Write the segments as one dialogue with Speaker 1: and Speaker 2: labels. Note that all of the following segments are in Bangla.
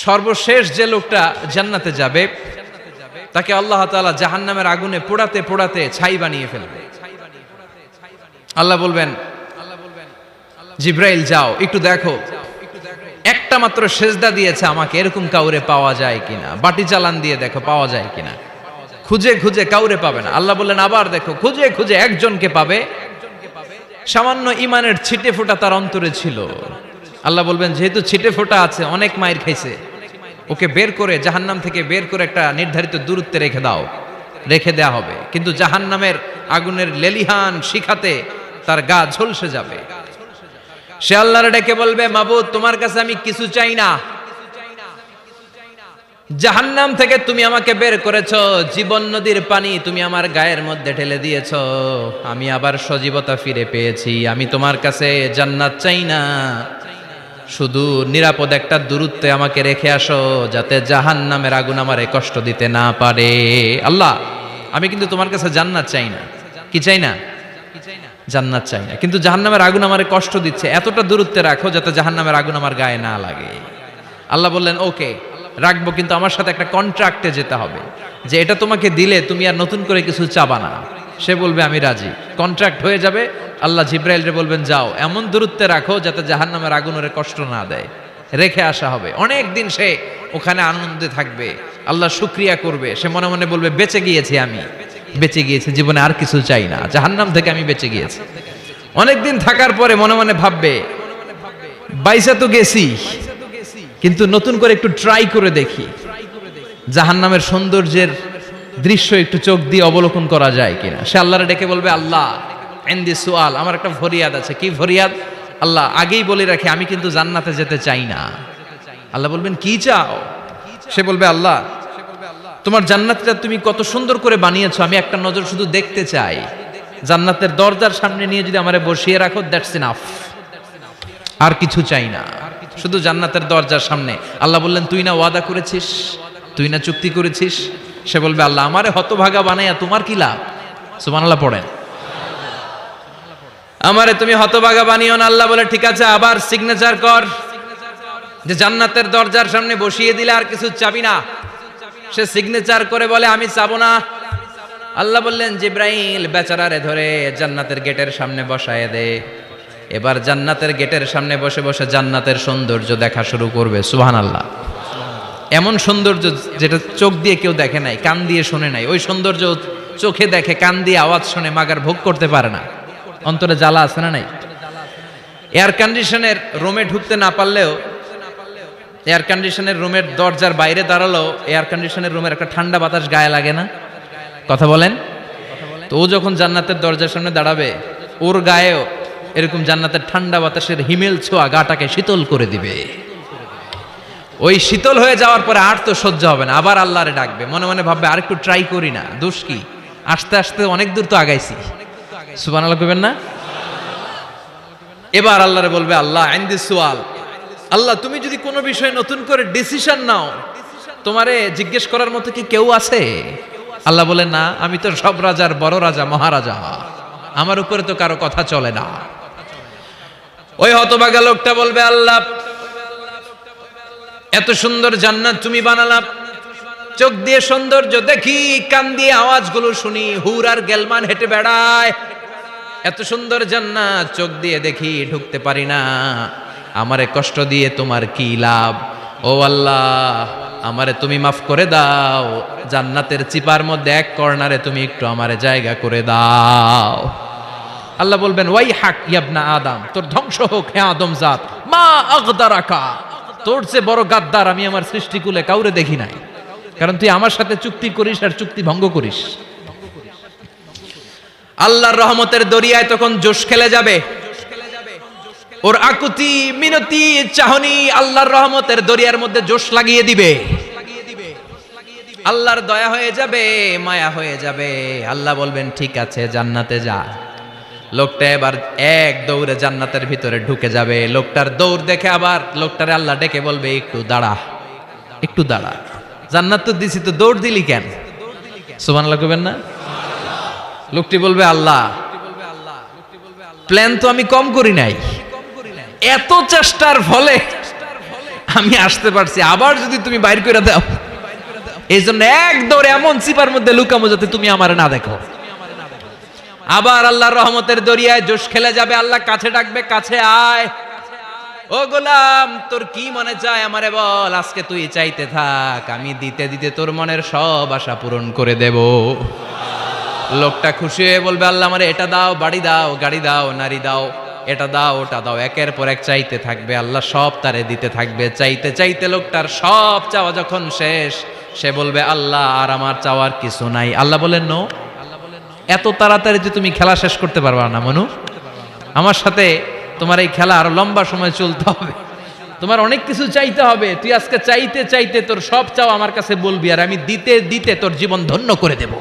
Speaker 1: সর্বশেষ যে লোকটা জান্নাতে যাবে তাকে আল্লাহ তাআলা জাহান্নামের আগুনে পোড়াতে পোড়াতে ছাই বানিয়ে ফেলবে। আল্লাহ বলবেন, জিব্রাইল যাও একটু দেখো, একটা মাত্র সেজদা দিয়েছে আমাকে, এরকম কাউরে পাওয়া যায় কিনা। বাটি চালান দিয়ে দেখো পাওয়া যায় কিনা। খুঁজে খুঁজে কাউরে পাবে না। আল্লাহ বললেন আবার দেখো, খুঁজে খুঁজে একজনকে পাবে, সামান্য ইমানের ছিটে ফোঁটা তার অন্তরে ছিল। আল্লাহ বলবেন যেহেতু ছিটে ফোঁটা আছে, অনেক মায়ের খাইছে, ওকে বের করে জাহান্নাম থেকে বের করে একটা নির্ধারিত দূরত্বে রেখে দাও। রেখে দেয়া হবে, কিন্তু জাহান্নামের আগুনের লেলিহান শিখাতে তার গা ঝলসে যাবে। সে আল্লাহর ডেকে বলবে, মাবুদ তোমার কাছে আমি কিছু চাই না, জাহান্নাম থেকে তুমি আমাকে বের করেছো, জীবন নদীর পানি তুমি আমার গায়ের মধ্যে ঢেলে দিয়েছো, আমি আবার সজীবতা ফিরে পেয়েছি। আমি তোমার কাছে জান্নাত চাই না, শুধু নিরাপদ একটা দূরত্বে আমাকে রেখে আসো, যাতে জাহান্নামের আগুন আমারে কষ্ট দিতে না পারে। আল্লাহ আমি কিন্তু তোমার কাছে জান্নাত চাই না। কি চাই না? জান্নাত চাই না, কিন্তু জাহান্নামের আগুন আমারে কষ্ট দিচ্ছে, এতটা দূরত্বে রাখো যাতে জাহান্নামের আগুন আমার গায়ে না লাগে। আল্লাহ বললেন ওকে রাখবো, কিন্তু আমার সাথে একটা কন্ট্রাক্টে যেতে হবে, যে এটা তোমাকে দিলে তুমি আর নতুন করে কিছু চাবা না। সে বলবে আমি রাজি, কন্ট্রাক্ট হয়ে যাবে। আল্লাহ জিব্রাইলরে বলবেন যাও এমন দূরত্বে রাখো যাতে জাহান্নামের আগুন ওরে কষ্ট না দেয়। রেখে আসা হবে, অনেক দিন সে ওখানে আনন্দে থাকবে, আল্লাহ শুকরিয়া করবে। সে মনে মনে বলবে বেঁচে গিয়েছি, আমি বেঁচে গিয়েছি, জীবনে আর কিছু চাই না, জাহান্নাম থেকে আমি বেঁচে গিয়েছি। অনেকদিন থাকার পরে মনে মনে ভাববে বাইসা তো গেছি, কিন্তু নতুন করে একটু ট্রাই করে দেখি, জাহান্নামের সৌন্দর্যের দৃশ্য একটু চোখ দিয়ে অবলোকন করা যায় কিনা। সে আল্লাহরে ডেকে বলবে আল্লাহ ইনদি সুআল, আমার একটা ফরিয়াদ আছে। কি ফরিয়াদ? আল্লাহ আগেই বলে রাখি আমি কিন্তু জান্নাতে যেতে চাই না। আল্লাহ বলবেন কি চাও? সে বলবে আল্লাহ তোমার জান্নাতটা তুমি কত সুন্দর করে বানিয়েছো, আমি একটা নজর শুধু দেখতে চাই। জান্নাতের দরজার সামনে নিয়ে যদি আমারে বসিয়ে রাখো, দ্যাটস ইনাফ, আর কিছু চাই না, শুধু জান্নাতের দরজার সামনে। আল্লাহ বললেন তুই না ওয়াদা করেছিস, তুই না চুক্তি করেছিস। সে বলবে আল্লাহ আমারে হতভাগা বানাইয়া তোমার কি লাভ? সুবহানাল্লাহ পড়েন। আমারে তুমি হতভাগা বানিও না। আল্লাহ বলে ঠিক আছে, আবার সিগনেচার কর যে জান্নাতের দরজার সামনে বসিয়ে দিলে আর কিছু চাবি না। সে সিগনেচার করে বলে আমি চাবো না। আল্লাহ বললেন জিব্রাইল বেচারারে ধরে জান্নাতের গেটের সামনে বসায় দে। এবার জান্নাতের গেটের সামনে বসে বসে জান্নাতের সৌন্দর্য দেখা শুরু করবে। সুবহানাল্লাহ। এমন সৌন্দর্য যেটা চোখ দিয়ে কেউ দেখে নাই, কান দিয়ে শোনে নাই। ওই সৌন্দর্য চোখে দেখে, কান দিয়ে আওয়াজ শুনে, মাগার ভোগ করতে পারে না। অন্তরে জ্বালা আছে না নাই? এয়ার কন্ডিশনের রুমে ঢুকতে না পারলেও, এয়ার কন্ডিশনের রুমের দরজার বাইরে দাঁড়ালো, এয়ার কন্ডিশনের রুমের একটা ঠান্ডা বাতাস গায়ে লাগে না? কথা বলেন তো। ও যখন জান্নাতের দরজার সামনে দাঁড়াবে, ওর গায়েও এরকম জান্নাতের ঠান্ডা বাতাসের হিমেল ছোঁয়া গাটাকে শীতল করে দিবে। ওই শীতল হয়ে যাওয়ার পরে আর তো সহ্য হবে না, আবার আল্লাহরে ডাকবে। মনে মনে ভাববে আর একটু ট্রাই করি না, দোষ কি, আস্তে আস্তে অনেক দূর তো আগাইছি। সুবহানাল্লাহ কইবেন না? এবার আল্লাহরে বলবে আল্লাহ ইনদি সুআল, আল্লাহ তুমি যদি কোনো বিষয়ে নতুন করে ডিসিশন নাও, তোমারে জিজ্ঞেস করার মতো কি কেউ আছে? আল্লাহ বলে না, আমি তো সব রাজার বড় রাজা, মহারাজা, আমার উপরে তো কারো কথা চলে না। ওই হতভাগা লোকটা বলবে আল্লাহ এত সুন্দর জান্নাত তুমি বানালা, চোখ দিয়ে সৌন্দর্য দেখি, কান দিয়ে আওয়াজগুলো শুনি, হুর আর গেলমান হেঁটে বেড়ায়, এত সুন্দর জান্নাত চোখ দিয়ে দেখি, ঢুকতে পারি না, আমারে কষ্ট দিয়ে তোমার কি লাভ? ও আল্লাহ আমারে তুমি মাফ করে দাও, জান্নাতের চিপার মধ্যে এক কর্নারে তুমি একটু আমারে জায়গা করে দাও। আল্লাহ বলবেন ওয়াই হাক ইয়াবনা আদম, তোর ধ্বংস হোক হে আদম জাত, মা আগদারাকা, তোর চেয়ে বড় গাদ্দার আমি আমার সৃষ্টিকুলে কাউরে দেখি নাই, কারণ তুই আমার সাথে চুক্তি করিস আর চুক্তি ভঙ্গ করিস। আল্লাহর রহমতের দরিয়ায় তখন জোশ খেলে যাবে, ওর আকুতি মিনতি চাহনি আল্লাহর রহমতের দরিয়ার মধ্যে জোশ লাগিয়ে দিবে। আল্লাহর দয়া হয়ে যাবে, মায়া হয়ে যাবে। আল্লাহ বলবেন ঠিক আছে জান্নাতে যা। লোকটা এবার এক দৌড়ে জান্নাতের ভিতরে ঢুকে যাবে। লোকটার দৌড় দেখে আবার লোকটারে আল্লাহ ডেকে বলবে একটু দাঁড়া, একটু দাঁড়া, জান্নাত তো দিছি, তো দৌড় দিলি কেন? সুবহানাল্লাহ কইবেন না? লোকটি বলবে আল্লাহ প্ল্যান তো আমি কম করি নাই, এত চেষ্টার ফলে আমি আসতে পারছি, আবার যদি তুমি বাইর করে দাও, এই জন্য এক দৌড়ে এমন চিপার মধ্যে লুকামো যাতে তুমি আমার না দেখো। আবার আল্লাহর রহমতের দরিয়ায় জোশ খেলে যাবে, আল্লাহ কাছে ডাকবে, কাছে আয়, ও গোলাম তোর কি মনে চায় আমারে বল, আজকে তুই চাইতে থাক, আমি দিতে দিতে তোর মনের সব আশা পূরণ করে দেব। লোকটা খুশি হয়ে বলবে, আল্লাহ আমারে এটা দাও, বাড়ি দাও, গাড়ি দাও, নারী দাও, এটা দাও, ওটা দাও, একের পর এক চাইতে থাকবে, আল্লাহ সব তারে দিতে থাকবে। চাইতে চাইতে লোকটার সব চাওয়া যখন শেষ, সে বলবে, আল্লাহ আর আমার চাওয়ার কিছু নাই। আল্লাহ বলেন, নো, এত তাড়াতাড়ি যে তুমি খেলা শেষ করতে পারবা না মনু, আমার সাথে তোমার এই খেলা আরো লম্বা সময় চলতে হবে, তোমার অনেক কিছু চাইতে হবে। তুই আজকে চাইতে চাইতে তোর সব চাও আমার কাছে বলবি, আর আমি দিতে দিতে তোর জীবন ধন্য করে দেব।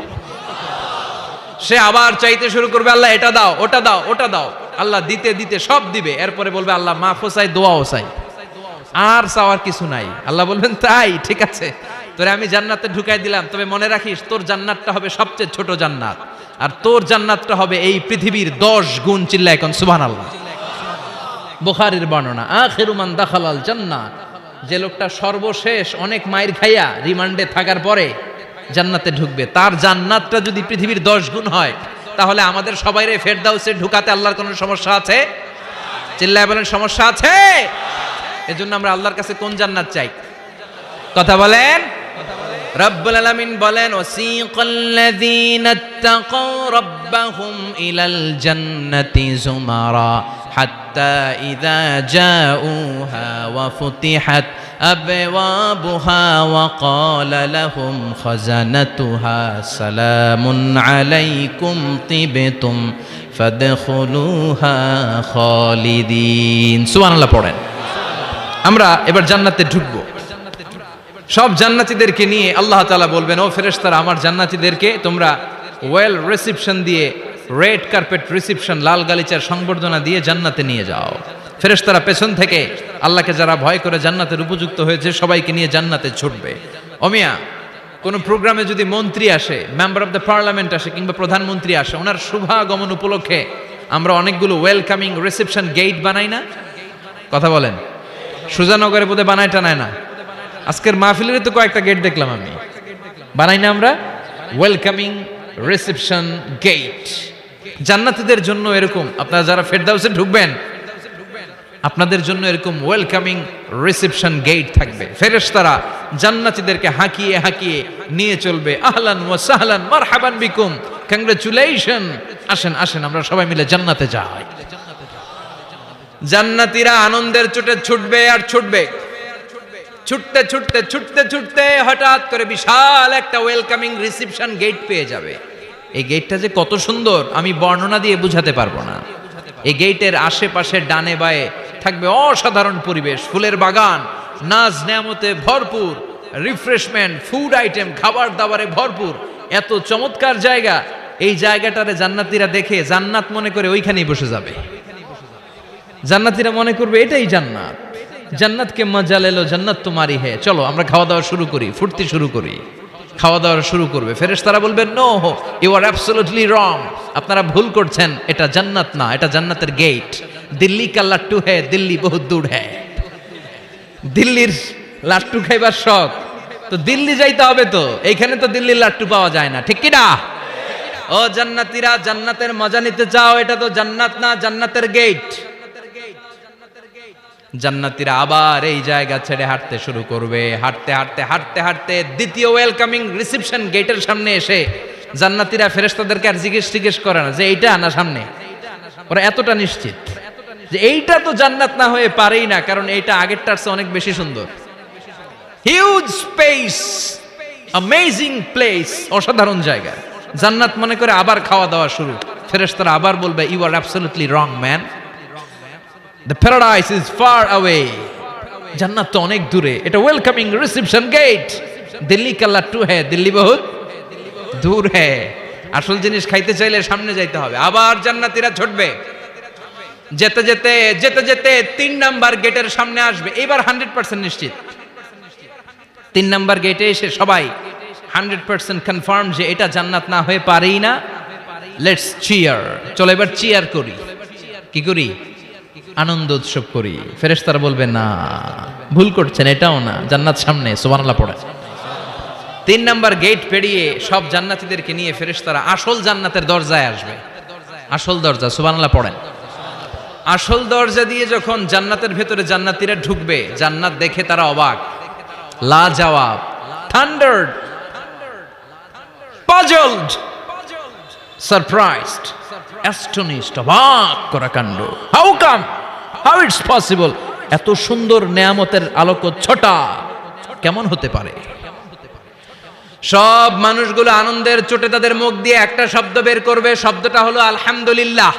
Speaker 1: সে আবার চাইতে শুরু করবে, আল্লাহ এটা দাও, ওটা দাও, ওটা দাও, আল্লাহ দিতে দিতে সব দিবে। এরপরে বলবে, আল্লাহ মাফও চাই, দোয়াও চাই, আর চাওয়ার কিছু নাই। আল্লাহ বলবেন, তাই ঠিক আছে, তোরে আমি জান্নাতে ঢুকাই দিলাম, তবে মনে রাখিস তোর জান্নাতটা হবে সবচেয়ে ছোট জান্নাত, আর তোর জান্নাতটা হবে এই পৃথিবীর 10 গুণ। চিল্লায় এখন সুবহানাল্লাহ। বুখারীর বর্ণনা, আখিরু মান দাখালাল জান্নাহ, যে লোকটা সর্বশেষ অনেক মাইর খাইয়া রিমান্ডে থাকার পরে জান্নাতে ঢুকবে, তার জান্নাতটা যদি পৃথিবীর 10 গুণ হয়, তাহলে আমাদের সবাইরে ফেরদাউসে ঢুকাতে আল্লাহর কোনো সমস্যা আছে? চিল্লায় বলেন, সমস্যা আছে? এজন্য আমরা আল্লাহর কাছে কোন জান্নাত চাই? কথা বলেন। রব্বুল আলামিন বলেন, ওয়াসিকাল্লাযীনা ইত্তাকাউ রাব্বাহুম ইলাল জান্নাতি যুমারা হাত্তা ইযা জাউহা ওয়া ফুতিহাত আবওয়াবুহা ওয়া ক্বালা লাহুম খাজানাতুহা সালামুন আলাইকুম তিবতুম ফাদখুলুহা খালিদিন। সুবহানাল্লাহ পড়েন। আমরা এবার জান্নাতে ঢুকবো। সব জান্নাতীদেরকে নিয়ে আল্লাহ তাআলা বলবেন, ও ফেরেশতারা, আমার জান্নাতীদেরকে তোমরা ওয়েল রিসেপশন দিয়ে, রেড কার্পেট রিসেপশন, লাল গালিচার সংবর্ধনা দিয়ে জান্নাতে নিয়ে যাও। ফেরেশতারা পেছন থেকে আল্লাহকে যারা ভয় করে জান্নাতের উপযুক্ত হয়েছে সবাইকে নিয়ে জান্নাতে ছুটবে। ওমিয়া, কোন প্রোগ্রামে যদি মন্ত্রী আসে, মেম্বার অফ দ্য পার্লামেন্ট আসে, কিংবা প্রধানমন্ত্রী আসে, ওনার শুভাগমন উপলক্ষে আমরা অনেকগুলো ওয়েলকামিং রিসেপশন গেট বানাই না? কথা বলেন। সুজানগরে বোধহয় বানায় টানায় না? আজকের মাহফিলের তো কয়েকটা গেট দেখলাম আমি, বানাই না আমরা? Welcoming reception gate. জান্নাতীদের জন্য এরকম, আপনারা যারা ফেরদাউসে ঢুকবেন আপনাদের জন্য এরকম ওয়েলকামিং রিসেপশন গেট থাকবে। ফেরেশতারা জান্নাতীদেরকে হাঁকিয়ে হাঁকিয়ে নিয়ে চলবে, আহলান ওয়া সাহলান মারহাবান বিকুম, কংগ্রাচুলেশন, আসেন আসেন আমরা সবাই মিলে জান্নাতে যাই। জান্নাতীরা আনন্দের চোটে ছুটবে আর ছুটবে, ছুটতে ছুটতে ছুটতে ছুটতে হঠাৎ করে বিশাল একটা ওয়েলকামিং রিসেপশন গেট পেয়ে যাবে। এই গেটটা যে কত সুন্দর আমি বর্ণনা দিয়ে বুঝাতে পারবো না। এই গেটের আশেপাশে ডানে বায়ে থাকবে অসাধারণ পরিবেশ, ফুলের বাগান, নাজ নেয়ামতে ভরপুর, রিফ্রেশমেন্ট, ফুড আইটেম, খাবার দাবারে ভরপুর, এত চমৎকার জায়গা। এই জায়গাটারে জান্নাতীরা দেখে জান্নাত মনে করে ওইখানেই বসে যাবে। জান্নাতীরা মনে করবে এটাই জান্নাত, জান্নাত কে মজা লেলো, জান্নাত তোমারই হে, চলো আমরা খাওয়া দাওয়া শুরু করি, ফুর্তি শুরু করি। খাওয়া দাওয়া শুরু করবে। ফেরেশতারা বলবেন, no, you are absolutely wrong, আপনারা ভুল করছেন, এটা জান্নাত না, এটা জান্নাতের গেট। দিল্লি কা লাট্টু হে, দিল্লি বহুত দূর হে। দিল্লির লাট্টু খাইবার শখ, তো দিল্লি যাইতে হবে, তো এইখানে তো দিল্লির লাট্টু পাওয়া যায় না, ঠিক কি না? ও জান্নাতীরা, জান্নাতের মজা নিতে চাও, এটা তো জান্নাত না, জান্নাতের গেট। জান্নাতীরা আবার এই জায়গা ছেড়ে হাঁটতে শুরু করবে। হাঁটতে হাঁটতে হাঁটতে হাঁটতে দ্বিতীয় ওয়েলকামিং রিসেপশন গেটের সামনে এসে জান্নাতীরা ফেরেশতাদেরকে আর জিজ্ঞেস করে না যে এইটা না সামনে, ওরা এতটা নিশ্চিত যে এইটা তো জান্নাত না হয়ে পারেই না, কারণ এইটা আগেরটার চেয়ে অনেক বেশি সুন্দর। হিউজ স্পেস, অ্যামেজিং প্লেস, অসাধারণ জায়গা। জান্নাত মনে করে আবার খাওয়া দাওয়া শুরু। ফেরেশতারা আবার বলবে, you are absolutely wrong man, the paradise is far away, জান্নাত তো অনেক দূরে, এটা ওয়েলকামিং রিসেপশন গেট। দিল্লি কা লাট্টু হে, দিল্লি বহুত দূর হে। আসল জিনিস খাইতে চাইলে সামনে যাইতে হবে। আবার জান্নাতীরা ছুটবে, যেতে যেতে যেতে যেতে 3 নাম্বার গেটের সামনে আসবে। এবার 100% নিশ্চিত 3 নাম্বার গেটে এসে সবাই 100% কনফার্ম যে এটা জান্নাত না হয়ে পারেই না। লেটস চিয়ার, চলো এবার চিয়ার করি। কি করি? আনন্দ উৎসব করি, ফেরেশতারা বলবে না, ভুল করছেন, এটাও না, জান্নাত সামনে, সুবহানাল্লাহ পড়ে। 3 নাম্বার গেট পেরিয়ে সব জান্নাতীদেরকে নিয়ে ফেরেশতারা আসল জান্নাতের দরজায় আসবে। আসল দরজা, সুবহানাল্লাহ পড়েন। আসল দরজা দিয়ে যখন জান্নাতের ভেতরে জান্নাতীরা ঢুকবে, জান্নাত দেখে তারা অবাক, লাজবাব, থান্ডার্ড, পাজলড, সারপ্রাইজড, অ্যাস্টনিশড, অবাক করা কাণ্ড। How come, how it's possible, এত সুন্দর নেয়ামতের আলোকচ্ছটা কেমন হতে পারে? সব মানুষগুলো আনন্দের চোটে তাদের মুখ দিয়ে একটা শব্দ বের করবে, শব্দটা হলো আলহামদুলিল্লাহ।